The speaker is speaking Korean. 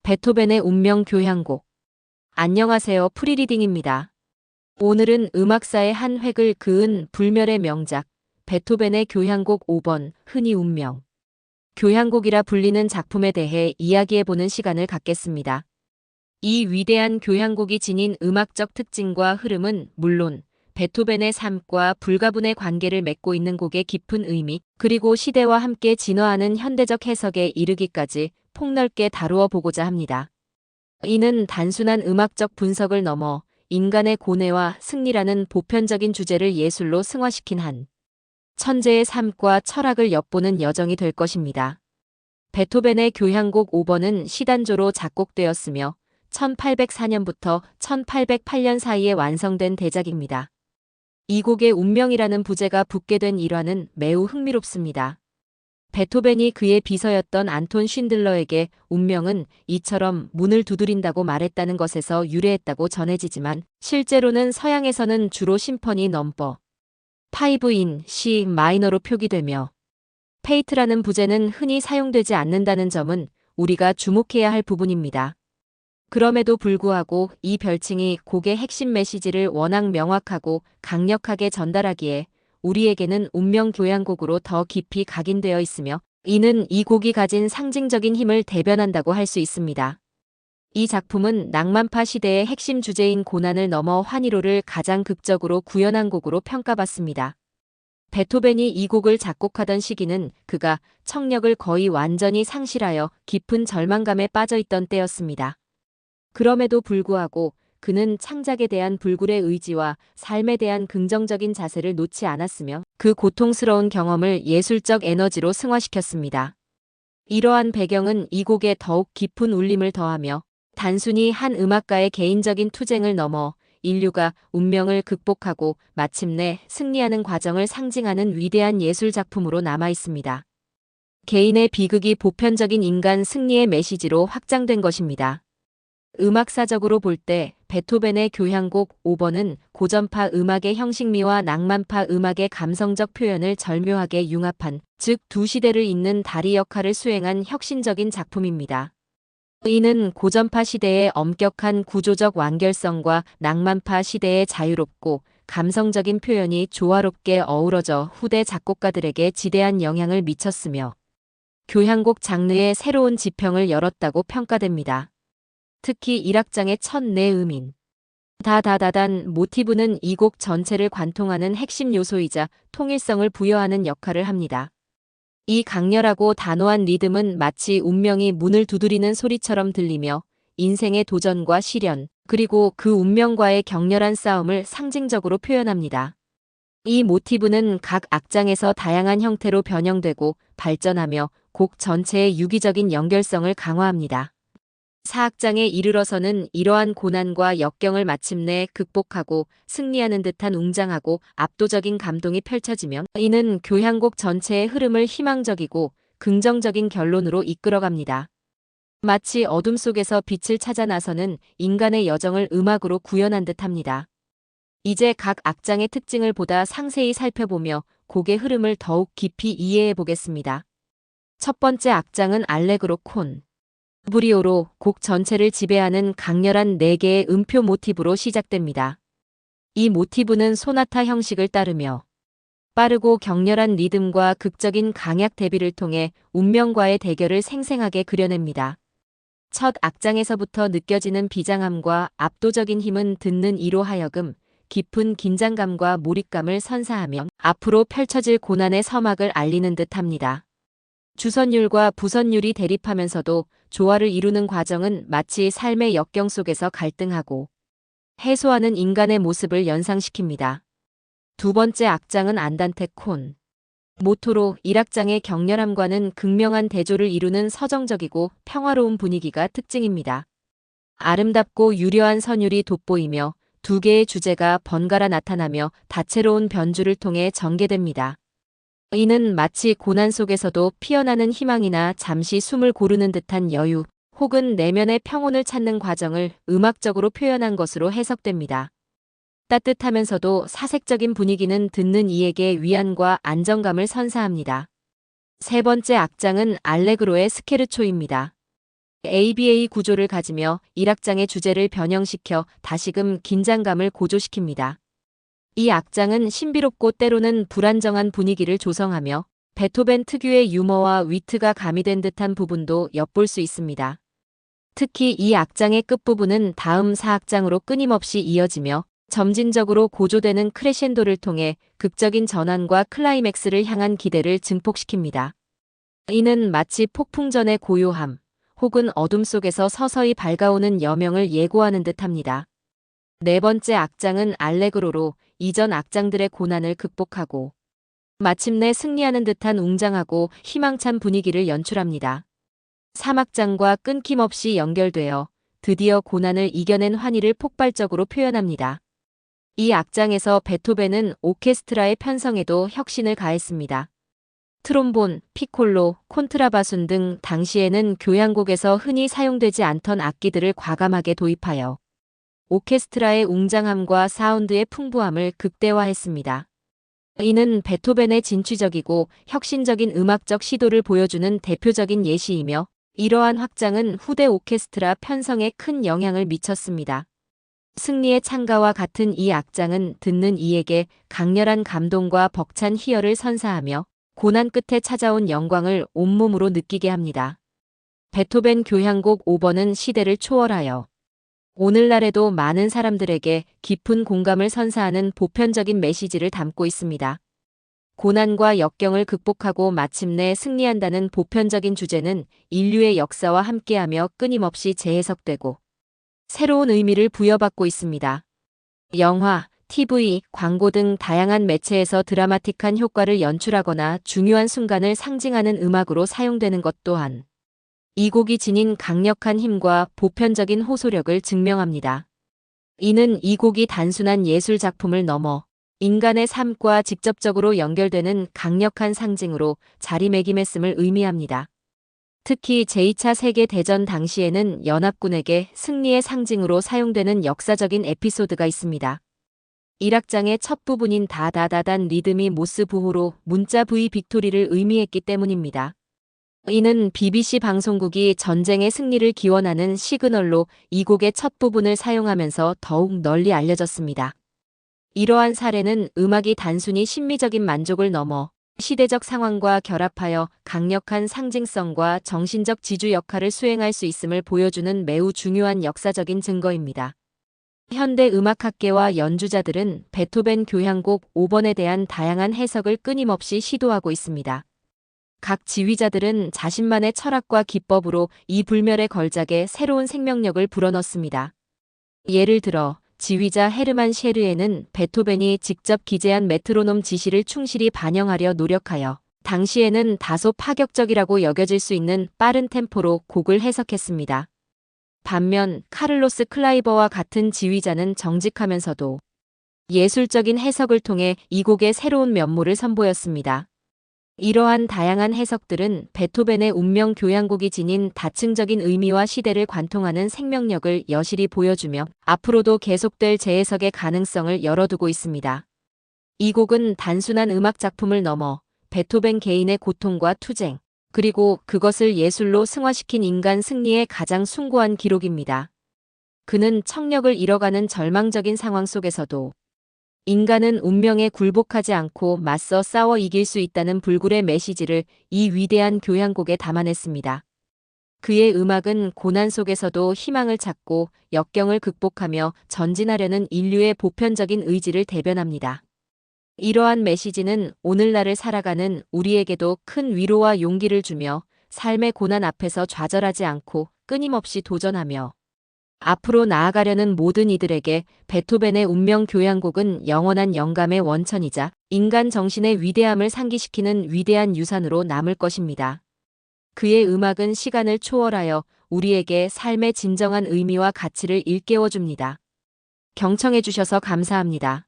베토벤의 운명 교향곡. 안녕하세요. 프리리딩입니다. 오늘은 음악사의 한 획을 그은 불멸의 명작, 베토벤의 교향곡 5번, 흔히 운명. 교향곡이라 불리는 작품에 대해 이야기해보는 시간을 갖겠습니다. 이 위대한 교향곡이 지닌 음악적 특징과 흐름은 물론 베토벤의 삶과 불가분의 관계를 맺고 있는 곡의 깊은 의미, 그리고 시대와 함께 진화하는 현대적 해석에 이르기까지 폭넓게 다루어 보고자 합니다. 이는 단순한 음악적 분석을 넘어 인간의 고뇌와 승리라는 보편적인 주제를 예술로 승화시킨 한 천재의 삶과 철학을 엿보는 여정이 될 것입니다. 베토벤의 교향곡 5번은 시단조로 작곡되었으며 1804년부터 1808년 사이에 완성된 대작입니다. 이 곡의 운명이라는 부제가 붙게 된 일화는 매우 흥미롭습니다. 베토벤이 그의 비서였던 안톤 쉰들러에게 운명은 이처럼 문을 두드린다고 말했다는 것에서 유래했다고 전해지지만 실제로는 서양에서는 주로 심퍼니 넘버 5인 C 마이너로 표기되며 페이트라는 부제는 흔히 사용되지 않는다는 점은 우리가 주목해야 할 부분입니다. 그럼에도 불구하고 이 별칭이 곡의 핵심 메시지를 워낙 명확하고 강력하게 전달하기에 우리에게는 운명 교향곡으로 더 깊이 각인되어 있으며 이는 이 곡이 가진 상징적인 힘을 대변한다고 할 수 있습니다. 이 작품은 낭만파 시대의 핵심 주제인 고난을 넘어 환희로를 가장 극적으로 구현한 곡으로 평가받습니다. 베토벤이 이 곡을 작곡하던 시기는 그가 청력을 거의 완전히 상실하여 깊은 절망감에 빠져 있던 때였습니다. 그럼에도 불구하고 그는 창작에 대한 불굴의 의지와 삶에 대한 긍정적인 자세를 놓지 않았으며 그 고통스러운 경험을 예술적 에너지로 승화시켰습니다. 이러한 배경은 이 곡에 더욱 깊은 울림을 더하며 단순히 한 음악가의 개인적인 투쟁을 넘어 인류가 운명을 극복하고 마침내 승리하는 과정을 상징하는 위대한 예술 작품으로 남아 있습니다. 개인의 비극이 보편적인 인간 승리의 메시지로 확장된 것입니다. 음악사적으로 볼 때 베토벤의 교향곡 5번은 고전파 음악의 형식미와 낭만파 음악의 감성적 표현을 절묘하게 융합한, 즉 두 시대를 잇는 다리 역할을 수행한 혁신적인 작품입니다. 이는 고전파 시대의 엄격한 구조적 완결성과 낭만파 시대의 자유롭고 감성적인 표현이 조화롭게 어우러져 후대 작곡가들에게 지대한 영향을 미쳤으며 교향곡 장르의 새로운 지평을 열었다고 평가됩니다. 특히 1악장의 첫 내음인 다다다단 모티브는 이 곡 전체를 관통하는 핵심 요소이자 통일성을 부여하는 역할을 합니다. 이 강렬하고 단호한 리듬은 마치 운명이 문을 두드리는 소리처럼 들리며 인생의 도전과 시련, 그리고 그 운명과의 격렬한 싸움을 상징적으로 표현합니다. 이 모티브는 각 악장에서 다양한 형태로 변형되고 발전하며 곡 전체의 유기적인 연결성을 강화합니다. 4악장에 이르러서는 이러한 고난과 역경을 마침내 극복하고 승리하는 듯한 웅장하고 압도적인 감동이 펼쳐지며 이는 교향곡 전체의 흐름을 희망적이고 긍정적인 결론으로 이끌어갑니다. 마치 어둠 속에서 빛을 찾아 나서는 인간의 여정을 음악으로 구현한 듯합니다. 이제 각 악장의 특징을 보다 상세히 살펴보며 곡의 흐름을 더욱 깊이 이해해 보겠습니다. 첫 번째 악장은 알레그로 콘 브리오로 곡 전체를 지배하는 강렬한 4개의 음표 모티브로 시작됩니다. 이 모티브는 소나타 형식을 따르며 빠르고 격렬한 리듬과 극적인 강약 대비를 통해 운명과의 대결을 생생하게 그려냅니다. 첫 악장에서부터 느껴지는 비장함과 압도적인 힘은 듣는 이로 하여금 깊은 긴장감과 몰입감을 선사하며 앞으로 펼쳐질 고난의 서막을 알리는 듯합니다. 주선율과 부선율이 대립하면서도 조화를 이루는 과정은 마치 삶의 역경 속에서 갈등하고 해소하는 인간의 모습을 연상시킵니다. 두 번째 악장은 안단테 콘 모토로 1악장의 격렬함과는 극명한 대조를 이루는 서정적이고 평화로운 분위기가 특징입니다. 아름답고 유려한 선율이 돋보이며 두 개의 주제가 번갈아 나타나며 다채로운 변주를 통해 전개됩니다. 이는 마치 고난 속에서도 피어나는 희망이나 잠시 숨을 고르는 듯한 여유, 혹은 내면의 평온을 찾는 과정을 음악적으로 표현한 것으로 해석됩니다. 따뜻하면서도 사색적인 분위기는 듣는 이에게 위안과 안정감을 선사합니다. 세 번째 악장은 알레그로의 스케르초입니다. ABA 구조를 가지며 1악장의 주제를 변형시켜 다시금 긴장감을 고조시킵니다. 이 악장은 신비롭고 때로는 불안정한 분위기를 조성하며 베토벤 특유의 유머와 위트가 가미된 듯한 부분도 엿볼 수 있습니다. 특히 이 악장의 끝부분은 다음 4악장으로 끊임없이 이어지며 점진적으로 고조되는 크레셴도를 통해 극적인 전환과 클라이맥스를 향한 기대를 증폭시킵니다. 이는 마치 폭풍전의 고요함 혹은 어둠 속에서 서서히 밝아오는 여명을 예고하는 듯합니다. 네 번째 악장은 알레그로로 이전 악장들의 고난을 극복하고 마침내 승리하는 듯한 웅장하고 희망찬 분위기를 연출합니다. 3악장과 끊김없이 연결되어 드디어 고난을 이겨낸 환희를 폭발적으로 표현합니다. 이 악장에서 베토벤은 오케스트라의 편성에도 혁신을 가했습니다. 트롬본, 피콜로, 콘트라바순 등 당시에는 교향곡에서 흔히 사용되지 않던 악기들을 과감하게 도입하여 오케스트라의 웅장함과 사운드의 풍부함을 극대화했습니다. 이는 베토벤의 진취적이고 혁신적인 음악적 시도를 보여주는 대표적인 예시이며 이러한 확장은 후대 오케스트라 편성에 큰 영향을 미쳤습니다. 승리의 찬가와 같은 이 악장은 듣는 이에게 강렬한 감동과 벅찬 희열을 선사하며 고난 끝에 찾아온 영광을 온몸으로 느끼게 합니다. 베토벤 교향곡 5번은 시대를 초월하여 오늘날에도 많은 사람들에게 깊은 공감을 선사하는 보편적인 메시지를 담고 있습니다. 고난과 역경을 극복하고 마침내 승리한다는 보편적인 주제는 인류의 역사와 함께하며 끊임없이 재해석되고 새로운 의미를 부여받고 있습니다. 영화, TV, 광고 등 다양한 매체에서 드라마틱한 효과를 연출하거나 중요한 순간을 상징하는 음악으로 사용되는 것 또한 이 곡이 지닌 강력한 힘과 보편적인 호소력을 증명합니다. 이는 이 곡이 단순한 예술 작품을 넘어 인간의 삶과 직접적으로 연결되는 강력한 상징으로 자리매김했음을 의미합니다. 특히 제2차 세계대전 당시에는 연합군에게 승리의 상징으로 사용되는 역사적인 에피소드가 있습니다. 1악장의 첫 부분인 다다다단 리듬이 모스 부호로 문자 V 빅토리를 의미했기 때문입니다. 이는 BBC 방송국이 전쟁의 승리를 기원하는 시그널로 이 곡의 첫 부분을 사용하면서 더욱 널리 알려졌습니다. 이러한 사례는 음악이 단순히 심미적인 만족을 넘어 시대적 상황과 결합하여 강력한 상징성과 정신적 지주 역할을 수행할 수 있음을 보여주는 매우 중요한 역사적인 증거입니다. 현대 음악학계와 연주자들은 베토벤 교향곡 5번에 대한 다양한 해석을 끊임없이 시도하고 있습니다. 각 지휘자들은 자신만의 철학과 기법으로 이 불멸의 걸작에 새로운 생명력을 불어넣습니다. 예를 들어 지휘자 헤르만 셰르에는 베토벤이 직접 기재한 메트로놈 지시를 충실히 반영하려 노력하여 당시에는 다소 파격적이라고 여겨질 수 있는 빠른 템포로 곡을 해석했습니다. 반면 카를로스 클라이버와 같은 지휘자는 정직하면서도 예술적인 해석을 통해 이 곡의 새로운 면모를 선보였습니다. 이러한 다양한 해석들은 베토벤의 운명 교향곡이 지닌 다층적인 의미와 시대를 관통하는 생명력을 여실히 보여주며 앞으로도 계속될 재해석의 가능성을 열어두고 있습니다. 이 곡은 단순한 음악 작품을 넘어 베토벤 개인의 고통과 투쟁, 그리고 그것을 예술로 승화시킨 인간 승리의 가장 숭고한 기록입니다. 그는 청력을 잃어가는 절망적인 상황 속에서도 인간은 운명에 굴복하지 않고 맞서 싸워 이길 수 있다는 불굴의 메시지를 이 위대한 교향곡에 담아냈습니다. 그의 음악은 고난 속에서도 희망을 찾고 역경을 극복하며 전진하려는 인류의 보편적인 의지를 대변합니다. 이러한 메시지는 오늘날을 살아가는 우리에게도 큰 위로와 용기를 주며 삶의 고난 앞에서 좌절하지 않고 끊임없이 도전하며 앞으로 나아가려는 모든 이들에게 베토벤의 운명 교향곡은 영원한 영감의 원천이자 인간 정신의 위대함을 상기시키는 위대한 유산으로 남을 것입니다. 그의 음악은 시간을 초월하여 우리에게 삶의 진정한 의미와 가치를 일깨워줍니다. 경청해 주셔서 감사합니다.